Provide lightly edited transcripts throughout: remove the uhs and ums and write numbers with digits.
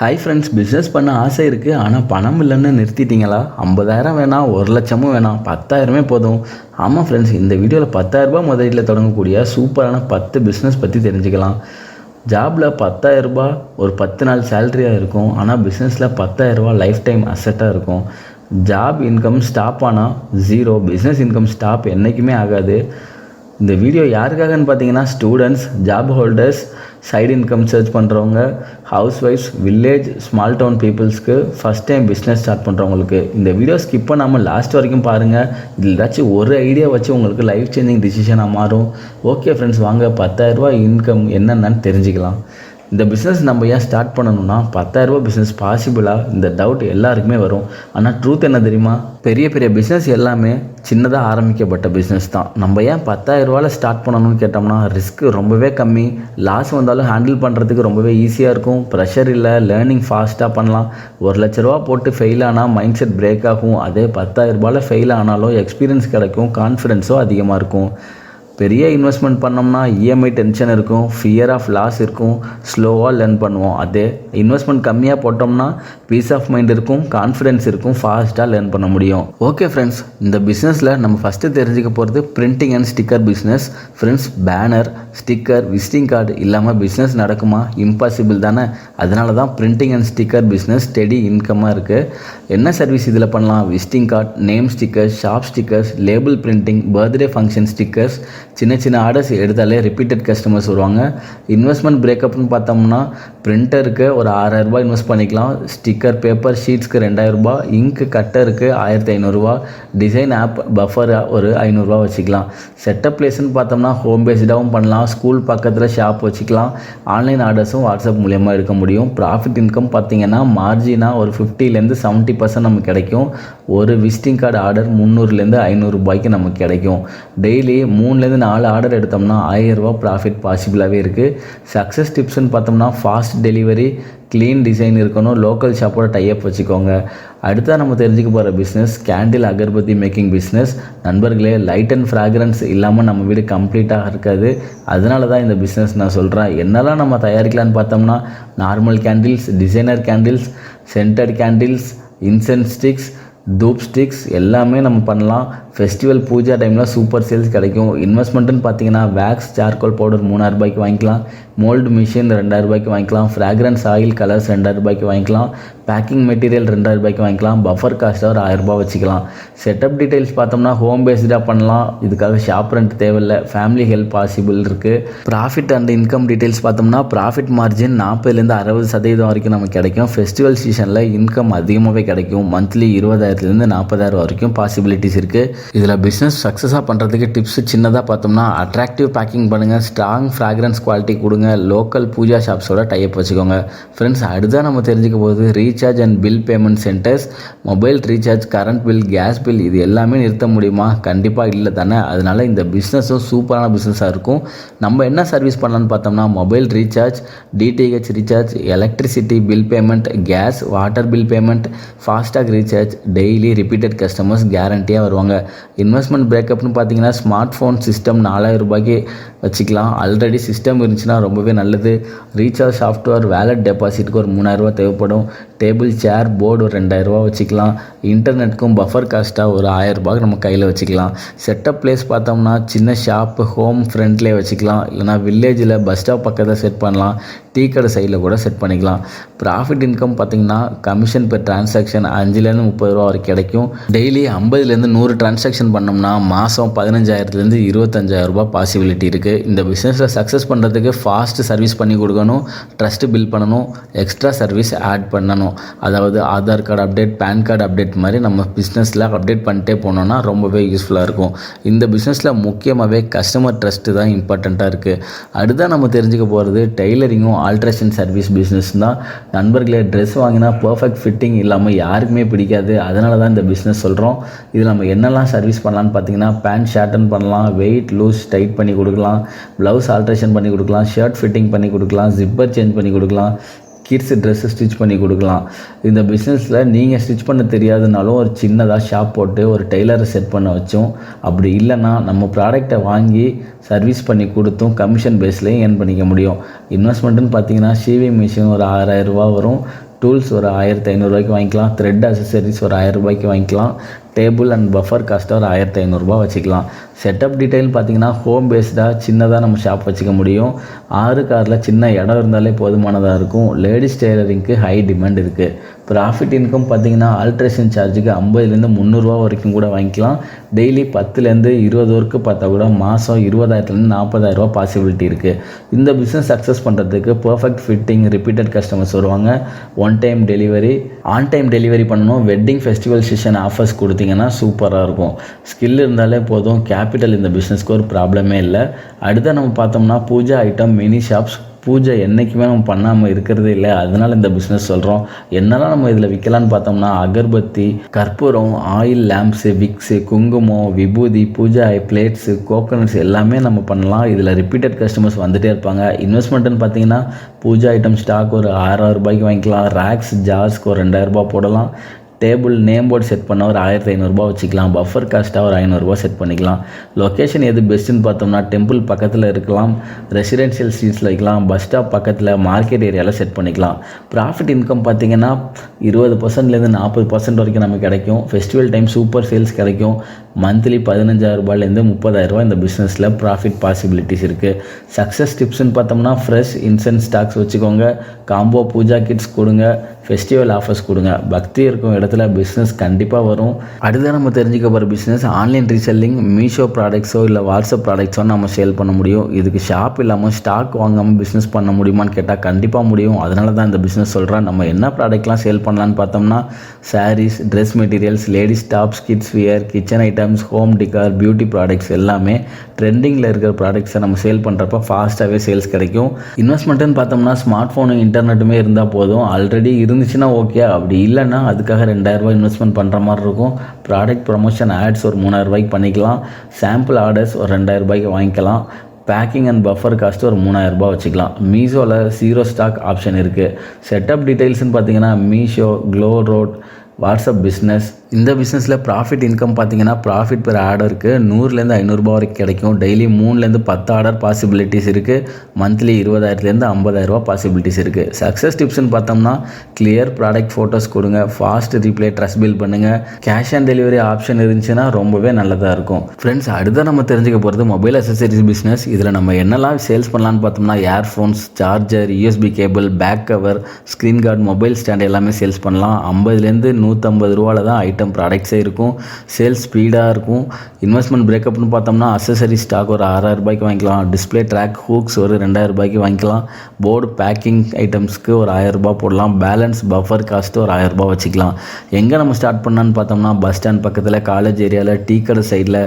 Hi friends, business பண்ண ஆசை இருக்குது. ஆனால் பணம் இல்லைன்னு நிறுத்திட்டீங்களா? 50,000 வேணாம், 1,00,000 வேணாம், 10,000 போதும். ஆமாம் ஃப்ரெண்ட்ஸ், இந்த வீடியோவில் 10,000 முதலீட்டில் தொடங்கக்கூடிய சூப்பரான 10 பிஸ்னஸ் பற்றி தெரிஞ்சுக்கலாம். ஜாபில் 10,000 ஒரு 10 நாள் சேலரியாக இருக்கும். ஆனால் பிஸ்னஸில் 10,000 லைஃப் டைம் அசட்டாக இருக்கும். ஜாப் இன்கம் ஸ்டாப் ஆனால் ஜீரோ, பிஸ்னஸ் இன்கம் ஸ்டாப் என்றைக்குமே ஆகாது. இந்த வீடியோ யாருக்காகன்னு பார்த்தீங்கன்னா, students, job holders, side income search பண்ணுறவங்க, ஹவுஸ் ஒய்ஃப்ஸ், வில்லேஜ் ஸ்மால் டவுன் பீப்புள்ஸ்க்கு, ஃபஸ்ட் டைம் பிஸ்னஸ் ஸ்டார்ட் பண்ணுறவங்களுக்கு. இந்த வீடியோ ஸ்கிப் பண்ணாமல் லாஸ்ட் வரைக்கும் பாருங்கள். இதில் ஏதாச்சும் ஒரு ஐடியா வச்சு உங்களுக்கு லைஃப் சேஞ்சிங் டிசிஷனாக மாறும். ஓகே ஃப்ரெண்ட்ஸ், வாங்க 10,000 இன்கம் என்னென்னு தெரிஞ்சுக்கலாம். இந்த பிஸ்னஸ் நம்ம ஏன் ஸ்டார்ட் பண்ணணும்னா, 10,000 பிஸ்னஸ் பாசிபிளாக? இந்த டவுட் எல்லாருக்குமே வரும். ஆனால் ட்ரூத் என்ன தெரியுமா? பெரிய பெரிய பிஸ்னஸ் எல்லாமே சின்னதாக ஆரம்பிக்கப்பட்ட பிஸ்னஸ் தான். நம்ம ஏன் 10,000 ஸ்டார்ட் பண்ணணும்னு கேட்டோம்னா, ரிஸ்க் ரொம்பவே கம்மி, லாஸ் வந்தாலும் ஹேண்டில் பண்ணுறதுக்கு ரொம்பவே ஈஸியாக இருக்கும், ப்ரெஷர் இல்லை, லேர்னிங் ஃபாஸ்ட்டாக பண்ணலாம். 1,00,000 போட்டு ஃபெயில் ஆனால் மைண்ட் செட் பிரேக் ஆகும். அதே 10,000 ஃபெயில் ஆனாலும் எக்ஸ்பீரியன்ஸ் கிடைக்கும், கான்ஃபிடென்ஸும் அதிகமாக இருக்கும். பெரிய இன்வெஸ்ட்மெண்ட் பண்ணோம்னா இஎம்ஐ டென்ஷன் இருக்கும், ஃபியர் ஆஃப் லாஸ் இருக்கும், ஸ்லோவாக லேர்ன் பண்ணுவோம். அதே இன்வெஸ்ட்மெண்ட் கம்மியாக போட்டோம்னா பீஸ் ஆஃப் மைண்ட் இருக்கும், கான்ஃபிடென்ஸ் இருக்கும், ஃபாஸ்ட்டாக லேர்ன் பண்ண முடியும். ஓகே ஃப்ரெண்ட்ஸ், இந்த பிஸ்னஸில் நம்ம ஃபஸ்ட்டு தெரிஞ்சுக்க போகிறது printing and sticker business. Friends, banner, sticker, visiting card இல்லாமல் பிஸ்னஸ் நடக்குமா? இம்பாசிபிள் தானே. அதனால தான் printing and sticker business steady இன்கமாக இருக்குது. என்ன சர்வீஸ் இதில் பண்ணலாம்? Visiting card, name stickers, shop stickers, label printing, birthday function stickers. சின்ன சின்ன ஆர்டர்ஸ் எடுத்தாலே ரிப்பீட்டட் கஸ்டமர்ஸ் வருவாங்க. இன்வெஸ்ட்மெண்ட் பிரேக்கப்னு பார்த்தோம்னா, பிரிண்டருக்கு ஒரு 6,000 இன்வெஸ்ட் பண்ணிக்கலாம், ஸ்டிக்கர் பேப்பர் ஷீட்ஸ்க்கு 2,000, இங்க் கட்டருக்கு 1,500, டிசைன் ஆப் பஃபர் ஒரு 500 வச்சுக்கலாம். செட்டப் பிளேஸ்ன்னு பார்த்தோம்னா ஹோம் பேஸ்டாகவும் பண்ணலாம், ஸ்கூல் பக்கத்தில் ஷாப் வச்சுக்கலாம், ஆன்லைன் ஆர்டர்ஸும் வாட்ஸ்அப் மூலியமாக எடுக்க முடியும். ப்ராஃபிட் இன்கம் பார்த்தீங்கன்னா மார்ஜினாக ஒரு 50% 70% நமக்கு கிடைக்கும். ஒரு விசிட்டிங் கார்டு ஆர்டர் 300 500 நமக்கு கிடைக்கும். டெய்லி 3 4 ஆர்டர் எடுத்தோம்னா 1,000 ப்ராஃபிட் பாசிபிளாகவே இருக்குது. சக்ஸஸ் டிப்ஸ்ன்னு பார்த்தோம்னா, ஃபாஸ்ட் டெலிவரி, க்ளீன் டிசைன் இருக்கணும், லோக்கல் ஷாப்போட டைப் வச்சுக்கோங்க. அடுத்தா நம்ம தெரிஞ்சுக்க போகிற business candle agarbatti making business. நண்பர்களே, லைட் அண்ட் ஃப்ராக்ரன்ஸ் இல்லாமல் நம்ம வீடு கம்ப்ளீட்டாக இருக்காது. அதனால தான் இந்த பிஸ்னஸ் நான் சொல்கிறேன். என்னெல்லாம் நம்ம தயாரிக்கலான்னு பார்த்தோம்னா, normal candles, designer candles, scented candles, incense sticks, dhoop sticks எல்லாமே நம்ம பண்ணலாம். ஃபெஸ்டிவல் பூஜா டைமில் சூப்பர் சேல்ஸ் கிடைக்கும். இன்வெஸ்ட்மெண்ட்டுன்னு பார்த்தீங்கன்னா, வேக்ஸ் சார்கோல் பவுடர் 3,000 வாங்கிக்கலாம், மோல்டு மிஷின் 2,000 வாங்கிக்கலாம், ஃப்ராக்ரன்ஸ் ஆயில் கலர்ஸ் 2,000 வாங்கிக்கலாம், பேக்கிங் மெட்டீரியல் 2,000 வாங்கிக்கலாம், பஃபர் காஸ்ட்டாக ஒரு 1,000 வச்சுக்கலாம். செட்டப் டீட்டெயில்ஸ் பார்த்தோம்னா ஹோம் பேஸ்டாக பண்ணலாம். இதுக்காக ஷாப் ரெண்ட் தேவையில்லை, ஃபேமிலி ஹெல்ப் பாசிபிள் இருக்குது. ப்ராஃபிட் அண்ட் இன்கம் டீட்டெயில்ஸ் பார்த்தோம்னா, ப்ராஃபிட் மார்ஜின் 40% 60% வரைக்கும் நமக்கு கிடைக்கும். ஃபெஸ்டிவல் சீசனில் இன்கம் அதிகமாகவே கிடைக்கும். மந்த்லி 20,000 40,000 வரைக்கும் பாசிபிலிட்டிஸ் இருக்குது. இதில் பிஸ்னஸ் சக்ஸஸாக பண்ணுறதுக்கு டிப்ஸ் சின்னதாக பார்த்தோம்னா, அட்ராக்டிவ் பேக்கிங் பண்ணுங்கள், ஸ்ட்ராங் ஃப்ராக்ரன்ஸ் குவாலிட்டி கொடுங்க, லோக்கல் பூஜா ஷாப்ஸோட டைப் வச்சுக்கோங்க. ஃப்ரெண்ட்ஸ், அடுத்ததான் நம்ம தெரிஞ்சுக்க போகுது recharge and bill payment centres. Mobile recharge, current bill, gas bill இது எல்லாமே நிறுத்த முடியுமா? கண்டிப்பாக இல்லை தானே. அதனால் இந்த பிஸ்னஸும் சூப்பரான பிஸ்னஸாக இருக்கும். நம்ம என்ன சர்வீஸ் பண்ணலான்னு பார்த்தோம்னா, mobile recharge, DTH recharge, electricity bill payment, gas water bill payment, FASTag recharge. Daily repeated customers கேரண்டியாக வருவாங்க. இன்வெஸ்ட்மெண்ட் பிரேக்கப்னு பார்த்தீங்கன்னா, ஸ்மார்ட் ஃபோன் சிஸ்டம் 4,000 வச்சுக்கலாம். ஆல்ரெடி சிஸ்டம் இருந்துச்சுன்னா ரொம்பவே நல்லது. ரீசார்ஜ் சாஃப்ட்வேர், வேலட் டெபாசிட்டுக்கு ஒரு 3,000 தேவைப்படும். டேபிள், சேர், போர்டு ஒரு 2,000 வச்சுக்கலாம். இன்டர்நெட்டுக்கும் பஃபர் காஸ்ட்டாக ஒரு 1,000 நம்ம கையில் வச்சுக்கலாம். செட்டப் பிளேஸ் பார்த்தோம்னா, சின்ன ஷாப்பு ஹோம் ஃப்ரண்ட்லேயே வச்சுக்கலாம், இல்லைனா வில்லேஜில் பஸ் ஸ்டாப் பக்கத்தில் செட் பண்ணலாம், டீ கடை சைடில் கூட செட் பண்ணிக்கலாம். ப்ராஃபிட் இன்கம் பார்த்தீங்கன்னா, கமிஷன் பெர் டிரான்சாக்ஷன் 5,000 30 வரைக்கும் கிடைக்கும். டெய்லி 50 100 டிரான்சாக்ஷன் பண்ணோம்னா மாதம் 15,000 25,000 பாசிபிலிட்டி இருக்குது. இந்த பிஸ்னஸில் சக்ஸஸ் பண்ணுறதுக்கு ஃபாஸ்ட் சர்வீஸ் பண்ணி கொடுக்கணும், ட்ரஸ்ட் பில்ட் பண்ணணும், எக்ஸ்ட்ரா சர்வீஸ் ஆட் பண்ணணும். அதாவது Aadhaar card update, PAN card update மாதிரி நம்ம பிஸ்னஸில் அப்டேட் பண்ணிட்டே போனோம்னா ரொம்பவே யூஸ்ஃபுல்லாக இருக்கும். இந்த பிஸ்னஸில் முக்கியமாகவே கஸ்டமர் ட்ரஸ்ட்டு தான் இம்பார்ட்டண்ட்டாக இருக்குது. அடுத்ததான் நம்ம தெரிஞ்சுக்க போகிறது டெய்லரிங்கும் ஆல்ட்ரேஷன் சர்வீஸ் பிஸ்னஸ் தான். நண்பர்களே, ட்ரெஸ் வாங்கினா பர்ஃபெக்ட் ஃபிட்டிங் இல்லாமல் யாருக்குமே பிடிக்காது. அதனால தான் இந்த பிஸ்னஸ் சொல்கிறோம். இதில் நம்ம என்னெல்லாம் சர்வீஸ் பண்ணலான்னு பார்த்தீங்கன்னா, பேண்ட் ஷார்ட்டன் பண்ணலாம், வெயிட் லூஸ் டைட் பண்ணி கொடுக்கலாம், ப்ளவுஸ் ஆல்ட்ரேஷன் பண்ணி கொடுக்கலாம், ஷர்ட் ஃபிட்டிங் பண்ணி கொடுக்கலாம், ஜிப்பர் சேஞ்ச் பண்ணி கொடுக்கலாம், கிட்ஸ் ட்ரெஸ்ஸு ஸ்டிச் பண்ணி கொடுக்கலாம். இந்த பிஸ்னஸில் நீங்கள் ஸ்டிச் பண்ண தெரியாதுனாலும் ஒரு சின்னதாக ஷாப் போட்டு ஒரு டெய்லரை செட் பண்ண வச்சோம். அப்படி இல்லைன்னா நம்ம ப்ராடக்டை வாங்கி சர்வீஸ் பண்ணி கொடுத்தும் கமிஷன் பேஸ்லேயும் ஏர்ன் பண்ணிக்க முடியும். இன்வெஸ்ட்மெண்ட்டுன்னு பார்த்தீங்கன்னா, ஷீவிங் மிஷின் ஒரு 6,000 வரும், டூல்ஸ் ஒரு 1500 ரூபாய்க்கு வாங்கிக்கலாம். த்ரெட் அசசரிஸ் ஒரு 1000 ரூபாய்க்கு வாங்கிக்கலாம். டேபிள் அண்ட் பஃபர் காஸ்ட்டை ஒரு 1500 ரூபா வச்சுக்கலாம். செட்டப் டீட்டெயில் பார்த்தீங்கன்னா ஹோம் பேஸ்டாக சின்னதாக நம்ம ஷாப் வச்சுக்க முடியும். 6 காரில் சின்ன இடம் இருந்தாலே போதுமானதாக இருக்கும். லேடிஸ் டெய்லரிங்க்கு ஹை டிமாண்ட் இருக்குது. ப்ராஃபிட் இன்கம் பார்த்தீங்கன்னா ஆல்ட்ரேஷன் சார்ஜுக்கு 50லேருந்து 300 ரூபா வரைக்கும் கூட வாங்கிக்கலாம். டெய்லி 10லேருந்து 20 ஒர்க்கு பார்த்தா கூட மாதம் 20,000லேருந்து 40,000 ரூபா பாசிபிலிட்டி இருக்குது. இந்த பிஸ்னஸ் சக்ஸஸ் பண்ணுறதுக்கு பர்ஃபெக்ட் ஃபிட்டிங், ரிப்பீட்டட் கஸ்டமர்ஸ் வருவாங்க. One time delivery, on time delivery பண்ணணும். வெட்டிங் ஃபெஸ்டிவல் சீசன் ஆஃபர்ஸ் கொடுத்தீங்கன்னா சூப்பராக இருக்கும். ஸ்கில் இருந்தாலே போதும். கேபிட்டல் இந்த பிஸ்னஸ்க்கு ஒரு ப்ராப்ளமே இல்லை. அடுத்த நம்ம பார்த்தோம்னா பூஜா ஐட்டம் மினி ஷாப்ஸ். பூஜை என்றைக்குமே நம்ம பண்ணாமல் இருக்கிறதே இல்லை, அதனால் இந்த பிஸ்னஸ் சொல்கிறோம். என்னெல்லாம் நம்ம இதில் விற்கலான்னு பார்த்தோம்னா அகர்பத்தி, கற்பூரம், ஆயில் லேம்ப்ஸு, விக்ஸு, குங்குமம், விபூதி, பூஜா பிளேட்ஸு, கோகோனட்ஸ் எல்லாமே நம்ம பண்ணலாம். இதில் ரிப்பீட்டட் கஸ்டமர்ஸ் வந்துகிட்டே இருப்பாங்க. இன்வெஸ்ட்மெண்ட்டுன்னு பார்த்தீங்கன்னா பூஜா ஐட்டம் ஸ்டாக் ஒரு 6,000 ரூபாய்க்கு வாங்கிக்கலாம். ரேக்ஸ், ஜார்ஸ்க்கு ஒரு 2000 ரூபா போடலாம். டேபிள் நேம் போர்டு செட் பண்ண ஒரு 1500 ரூபா வச்சுக்கலாம். பஃபர் காஸ்ட்டாக ஒரு 500 ரூபா செட் பண்ணிக்கலாம். லொக்கேஷன் எது பெஸ்ட்டுன்னு பார்த்தோம்னா டெம்பிள் பக்கத்தில் இருக்கலாம், ரெசிடென்ஷியல் ஸ்ட்ரீட்ஸில் வைக்கலாம், பஸ் ஸ்டாப் பக்கத்தில், மார்க்கெட் ஏரியாவில் செட் பண்ணிக்கலாம். ப்ராஃபிட் இன்கம் பார்த்தீங்கன்னா 20%லேருந்து 40% வரைக்கும் நமக்கு கிடைக்கும். ஃபெஸ்டிவல் டைம் சூப்பர் சேல்ஸ் கிடைக்கும். மந்த்லி 15,000 ரூபாயிலேருந்து 30,000 ரூபா இந்த பிஸ்னஸில் ப்ராஃபிட் பாசிபிலிட்டிஸ் இருக்குது. சக்ஸஸ் டிப்ஸ்ன்னு பார்த்தோம்னா ஃப்ரெஷ் இன்சென்ட் ஸ்டாக்ஸ் வச்சுக்கோங்க, காம்போ பூஜா கிட்ஸ் கொடுங்க, ஃபெஸ்டிவல் ஆஃபர்ஸ் கொடுங்க. பக்தி இருக்கும் இடத்துல பிஸ்னஸ் கண்டிப்பாக வரும். அடுத்து நம்ம தெரிஞ்சுக்க போகிற பிஸ்னஸ் ஆன்லைன் ரீசெல்லிங். மீஷோ ப்ராடக்ட்ஸோ இல்லை வாட்ஸ்அப் ப்ராடக்ட்ஸோ நம்ம சேல் பண்ண முடியும். இதுக்கு ஷாப் இல்லாமல் ஸ்டாக் வாங்காமல் பிஸ்னஸ் பண்ண முடியுமான்னு கேட்டால் கண்டிப்பாக முடியும். அதனால தான் இந்த பிஸ்னஸ் சொல்கிறேன். நம்ம என்ன ப்ராடக்ட்லாம் சேல் பண்ணலான்னு பார்த்தோம்னா saris, dress materials, ladies tops, kids wear, kitchen items, home decor, beauty products எல்லாமே ட்ரெண்டிங்கில் இருக்கிற ப்ராடக்ட்ஸை நம்ம சேல் பண்ணுறப்ப ஃபாஸ்ட்டாகவே சேல்ஸ் கிடைக்கும். இன்வெஸ்ட்மெண்ட்டுன்னு பார்த்தோம்னா ஸ்மார்ட் ஃபோனும் இன்டர்நெட்டுமே இருந்தால் போதும். ஆல்ரெடி இருந்துச்சுன்னா ஓகே, அப்படி இல்லைன்னா அதுக்காக 2000 ரூபாய் இன்வெஸ்ட்மெண்ட் பண்ணுற மாதிரி இருக்கும். ப்ராடக்ட் ப்ரொமோஷன் ஆட்ஸ் ஒரு 3000 ரூபாய்க்கு பண்ணிக்கலாம். சாம்பிள் ஆர்டர்ஸ் ஒரு 2000 ரூபாய்க்கு வாங்கிக்கலாம். பேக்கிங் அண்ட் பஃபர் காஸ்ட்டு ஒரு 3000 ரூபாய் வச்சுக்கலாம். மீஷோவில் 0 ஸ்டாக் ஆப்ஷன் இருக்குது. செட்டப் டீட்டெயில்ஸ்னு பார்த்தீங்கன்னா Meesho, GlowRoad, WhatsApp business. இந்த பிஸ்னஸில் ப்ராஃபிட் இன்கம் பார்த்தீங்கன்னா ப்ராஃபிட் பெர் ஆர்டருக்கு 100லேருந்து 500 ரூபா வரைக்கும் கிடைக்கும். டெய்லி 3லேருந்து 10 ஆர்டர் பாசிபிலிட்டிஸ் இருக்குது. மந்த்லி 20,000லேருந்து 50,000 ரூபா பாசிபிலிட்டிஸ் இருக்குது. சக்ஸஸ் டிப்ஸ்னு பார்த்தோம்னா கிளியர் ப்ராடக்ட் ஃபோட்டோஸ் கொடுங்க, ஃபாஸ்ட் ரீப்ளே, ட்ரஸ்ட் பில் பண்ணுங்கள். கேஷ் ஆன் டெலிவரி ஆப்ஷன் இருந்துச்சுன்னா ரொம்பவே நல்லதாக இருக்கும். ஃப்ரெண்ட்ஸ், அடுத்த நம்ம தெரிஞ்சுக்க போகிறது மொபைல் அசசரிஸ் பிஸ்னஸ். இதில் நம்ம என்னெல்லாம் சேல்ஸ் பண்ணலான்னு பார்த்தோம்னா earphones, charger, USB cable, back cover, screen guard, mobile stand எல்லாமே சேல்ஸ் பண்ணலாம். 50லேருந்து 150 ரூபாவில் தான் ஐட்டம் ப்ராடக்ட்ஸே இருக்கும். சேல்ஸ் ஸ்பீடாக இருக்கும். இன்வெஸ்ட்மெண்ட் பிரேக்கப்னு பார்த்தோம்னா அசசரி ஸ்டாக் ஒரு 6,000 ரூபாய்க்கு வாங்கிக்கலாம். டிஸ்பிளே ட்ராக் ஹூக்ஸ் ஒரு 2000 ரூபாய்க்கு வாங்கிக்கலாம். போர்டு பேக்கிங் ஐட்டம்ஸ்க்கு ஒரு 1000 ரூபாய் போடலாம். பேலன்ஸ் பஃபர் காஸ்ட்டு ஒரு 1000 ரூபாய் வச்சுக்கலாம். எங்கே நம்ம ஸ்டார்ட் பண்ணான்னு பார்த்தோம்னா பஸ் ஸ்டாண்ட் பக்கத்தில், காலேஜ் ஏரியாவில், டீ கடை சைடில்,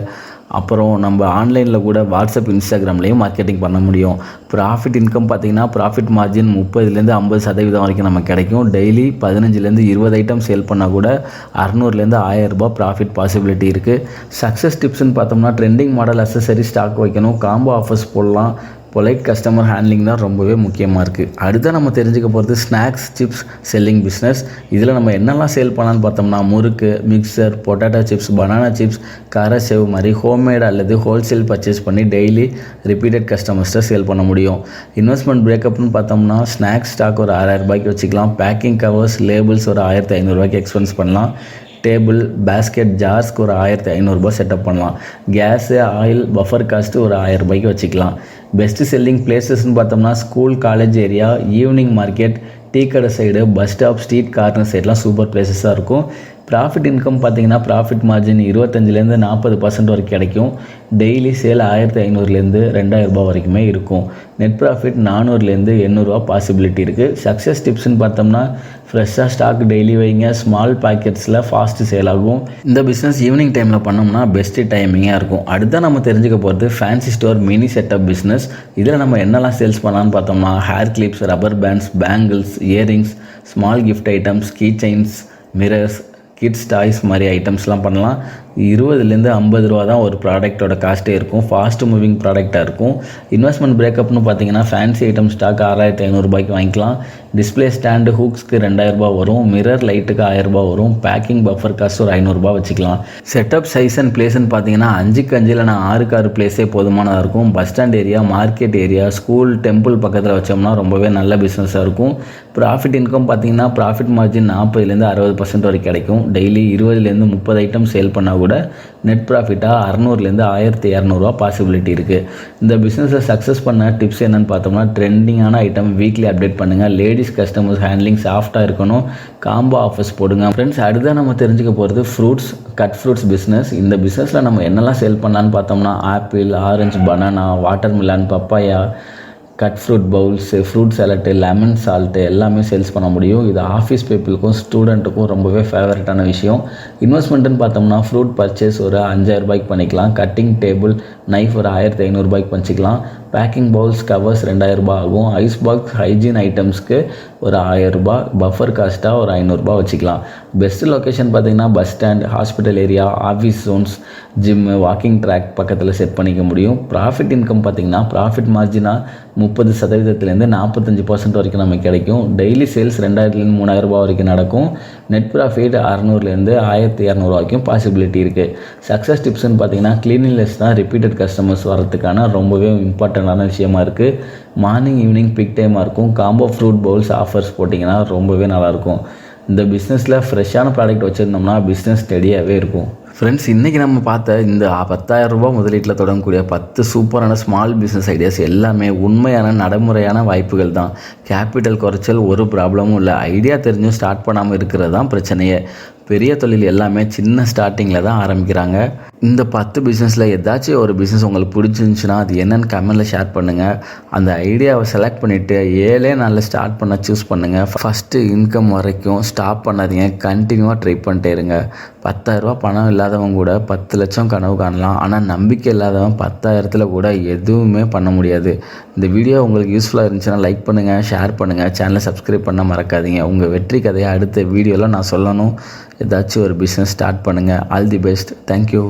அப்புறம் நம்ம ஆன்லைனில் கூட வாட்ஸ்அப், இன்ஸ்டாகிராம்லேயும் மார்க்கெட்டிங் பண்ண முடியும். ப்ராஃபிட் இன்கம் பார்த்திங்கன்னா ப்ராஃபிட் மார்ஜின் 30லேருந்து 50% வரைக்கும் நமக்கு கிடைக்கும். டெய்லி 15லேருந்து 20 ஐட்டம் சேல் பண்ணால் கூட 600லேருந்து 1000 ரூபாய் ப்ராஃபிட் பாசிபிலிட்டி இருக்குது. சக்ஸஸ் டிப்ஸ்ன்னு பார்த்தோம்னா ட்ரெண்டிங் மாடல் அசசரி ஸ்டாக் வைக்கணும். காம்போ ஆஃபர்ஸ் போடலாம். பொலைட் கஸ்டமர் ஹேண்ட்லிங் தான் ரொம்பவே முக்கியமாக இருக்குது. அடுத்த நம்ம தெரிஞ்சுக்க போகிறது ஸ்நாக்ஸ், சிப்ஸ் செல்லிங் பிஸ்னஸ். இதில் நம்ம என்னெல்லாம் சேல் பண்ணலான்னு பார்த்தோம்னா murukku, mixture, potato chips, banana chips, கார சேவ் மாதிரி ஹோம்மேட் அல்லது ஹோல்சேல் பர்ச்சேஸ் பண்ணி டெய்லி ரிப்பீட்டட் கஸ்டமர்ஸ்ட்டை சேல் பண்ண முடியும். இன்வெஸ்ட்மெண்ட் பிரேக்கப்னு பார்த்தோம்னா ஸ்நாக்ஸ் ஸ்டாக் ஒரு 6000 ரூபாய்க்கு வச்சுக்கலாம். பேக்கிங் கவர்ஸ், லேபிள்ஸ் ஒரு 1500 ரூபாய்க்கு எக்ஸ்பென்ஸ் பண்ணலாம். டேபிள், பேஸ்கெட், ஜார்ஸ்க்கு ஒரு 1500 ரூபாய் செட்டப் பண்ணலாம். கேஸு, ஆயில், பஃபர் காஸ்ட்டு ஒரு 1000 ரூபாய்க்கு வச்சுக்கலாம். பெஸ்ட்டு செல்லிங் பிளேசஸ்ன்னு பார்த்தோம்னா school, college area, evening market, tea கடை side, bus stop, street corner சைட்லாம் சூப்பர் பிளேசஸாக இருக்கும். ப்ராஃபிட் இன்கம் பார்த்தீங்கன்னா ப்ராஃபிட் மார்ஜின் 25லேருந்து 40% வரைக்கும் கிடைக்கும். டெய்லி சேல் 1500லேருந்து 2000 ரூபாய் வரைக்குமே இருக்கும். நெட் ப்ராஃபிட் 400லேருந்து 800 ரூபா பாசிபிலிட்டி இருக்குது. சக்ஸஸ் டிப்ஸ்ன்னு பார்த்தோம்னா ஃப்ரெஷ்ஷாக ஸ்டாக் டெய்லி வைங்க. ஸ்மால் பேக்கெட்ஸில் ஃபாஸ்ட்டு சேல் ஆகும். இந்த பிஸ்னஸ் ஈவினிங் டைமில் பண்ணோம்னா பெஸ்ட்டு டைமிங்காக இருக்கும். அடுத்த நம்ம தெரிஞ்சுக்க போகிறது fancy store mini setup business. இதில் நம்ம என்னெல்லாம் சேல்ஸ் பண்ணலான்னு பார்த்தோம்னா hair clips, rubber bands, bangles, earrings, small gift items, key chains, mirrors, kids toys மாதிரி ஐட்டம்ஸ்லாம் பண்ணலாம். 20லேருந்து 50 ரூபா தான் ஒரு ப்ராடக்ட்டோட காஸ்ட்டே இருக்கும். ஃபாஸ்ட் மூவிங் ப்ராடக்ட்டாக இருக்கும். இன்வெஸ்ட்மெண்ட் பிரேக்கப்னு பார்த்தீங்கன்னா ஃபேன்சி ஐட்டம் ஸ்டாக் 6500 ரூபாய்க்கு வாங்கிக்கலாம். டிஸ்பிளே ஸ்டாண்டு ஹூக்ஸ்க்கு 2000 ரூபா வரும். மிரர் லைட்டுக்கு 1000 ரூபா வரும். பேக்கிங் பஃபர் காஸ்ட் ஒரு 500 ரூபா வச்சுக்கலாம். செட்டப் சைஸ் அண்ட் பிளேஸ்ன்னு பார்த்தீங்கன்னா 5க்கு 5 இல்லைனா 6க்கு 6 பிளேஸே போதுமானதாக இருக்கும். Bus stand area, market area, school, temple பக்கத்தில் வச்சோம்னா ரொம்பவே நல்ல பிஸ்னஸாக இருக்கும். ப்ராஃபிட் இன்கம் பார்த்தீங்கன்னா ப்ராஃபிட் மார்ஜின் 40லேருந்து 60% வரைக்கும் கிடைக்கும். டெய்லி 20லேருந்து 30 ஐட்டம் சேல் பண்ணால் கூட நெட் ப்ராஃபிட்டாக 600லேருந்து 1200 ரூபா பாசிபிலிட்டி இருக்குது. இந்த பிஸ்னஸை சக்ஸஸ் பண்ண டிப்ஸ் என்னென்னு பார்த்தோம்னா, ட்ரெண்டிங்கான ஐட்டம் வீக்லி அப்டேட் பண்ணுங்கள். லேடிஸ் கஸ்டமர்ஸ் ஹேண்ட்லிங் சாஃப்ட்டாக இருக்கணும். காம்போ ஆஃபர்ஸ் போடுங்க. ஃப்ரெண்ட்ஸ், அடுத்த நம்ம தெரிஞ்சுக்க போகிறது ஃப்ரூட்ஸ், கட் ஃப்ரூட்ஸ் பிஸ்னஸ். இந்த பிஸ்னஸில் நம்ம என்னெல்லாம் சேல் பண்ணலான்னு பார்த்தோம்னா, apple, orange, banana, water Milan, papaya, cut fruit bowls, fruit salad, lemon salt எல்லாமே சேல்ஸ் பண்ண முடியும். இது ஆஃபீஸ் பீப்புளுக்கும் ஸ்டூடெண்ட்டுக்கும் ரொம்பவே ஃபேவரட்டான விஷயம். இன்வெஸ்ட்மெண்ட்டுன்னு பார்த்தோம்னா, ஃப்ரூட் பர்ச்சேஸ் ஒரு 5000 ரூபாய்க்கு பண்ணிக்கலாம். கட்டிங் டேபிள், நைஃப் ஒரு 1500 ரூபாய்க்கு பண்ணிக்கலாம். பேக்கிங் பவுல்ஸ், கவர்ஸ் 2000 ரூபாய் ஆகும். ஐஸ் பாக்ஸ், ஹைஜீன் ஐட்டம்ஸ்க்கு ஒரு 1000 ரூபாய், பஃபர் காஸ்ட்டாக ஒரு 500 ரூபாய் வச்சுக்கலாம். பெஸ்ட் லொக்கேஷன் பார்த்தீங்கன்னா bus stand, hospital area, office zones, gym, walking track பக்கத்தில் செட் பண்ணிக்க முடியும். ப்ராஃபிட் இன்கம் பார்த்தீங்கன்னா ப்ராஃபிட் மார்ஜினாக 30%லேருந்து 45% வரைக்கும் நமக்கு கிடைக்கும். டெய்லி சேல்ஸ் 2000லேருந்து 3000 ரூபாய் வரைக்கும் நடக்கும். நெட் ப்ராஃபிட் 600லேருந்து 1200 வரைக்கும் பாசிபிலிட்டி இருக்குது. சக்ஸஸ் டிப்ஸ்ன்னு பார்த்தீங்கன்னா, கிளீனினஸ் தான் ரிப்பீட்டட் கஸ்டமர்ஸ் வரதுக்கான ரொம்பவே இம்பார்ட்டண்டான விஷயமா இருக்குது. மார்னிங், ஈவினிங் பீக் டைமாக இருக்கும். காம்போ ஃப்ரூட் பவுல்ஸ் ஆஃபர்ஸ் போட்டிங்கன்னா ரொம்பவே நல்லாயிருக்கும். இந்த பிஸ்னஸில் ஃப்ரெஷ்ஷான ப்ராடக்ட் வச்சுருந்தோம்னா பிஸ்னஸ் ஸ்டெடியாகவே இருக்கும். ஃப்ரெண்ட்ஸ், இன்றைக்கி நம்ம பார்த்த இந்த 10,000 ரூபாய் முதலீட்டில் தொடங்கக்கூடிய 10 சூப்பரான ஸ்மால் பிஸ்னஸ் ஐடியாஸ் எல்லாமே உண்மையான நடைமுறையான வாய்ப்புகள் தான். கேபிட்டல் குறைச்சல் ஒரு ப்ராப்ளமும் இல்லை. ஐடியா தெரிஞ்சும் ஸ்டார்ட் பண்ணாமல் இருக்கிறது தான் பிரச்சனையே. பெரிய தொழில் எல்லாமே சின்ன ஸ்டார்டிங்கில் தான் ஆரம்பிக்கிறாங்க. இந்த 10 பிஸ்னஸில் ஏதாச்சும் ஒரு பிஸ்னஸ் உங்களுக்கு பிடிச்சிருந்துச்சுன்னா அது என்னென்னு கமெண்ட்டில் ஷேர் பண்ணுங்கள். அந்த ஐடியாவை செலக்ட் பண்ணிவிட்டு 7 நாளில் ஸ்டார்ட் பண்ண சூஸ் பண்ணுங்கள். ஃபஸ்ட்டு இன்கம் வரைக்கும் ஸ்டாப் பண்ணாதீங்க. கண்டினியூவாக ட்ரை பண்ணிட்டே இருங்க. 10,000 ரூபா பணம் இல்லாதவங்க கூட 10 லட்சம் கனவு காணலாம். ஆனால் நம்பிக்கை இல்லாதவன் 10,000த்தில் கூட எதுவுமே பண்ண முடியாது. இந்த வீடியோ உங்களுக்கு யூஸ்ஃபுல்லாக இருந்துச்சுன்னா லைக் பண்ணுங்கள், ஷேர் பண்ணுங்கள், சேனலை சப்ஸ்கிரைப் பண்ண மறக்காதீங்க. உங்கள் வெற்றி கதையை அடுத்த வீடியோவில் நான் சொல்லணும். ஏதாச்சும் ஒரு பிஸ்னஸ் ஸ்டார்ட் பண்ணுங்கள். All the best. தேங்க்யூ.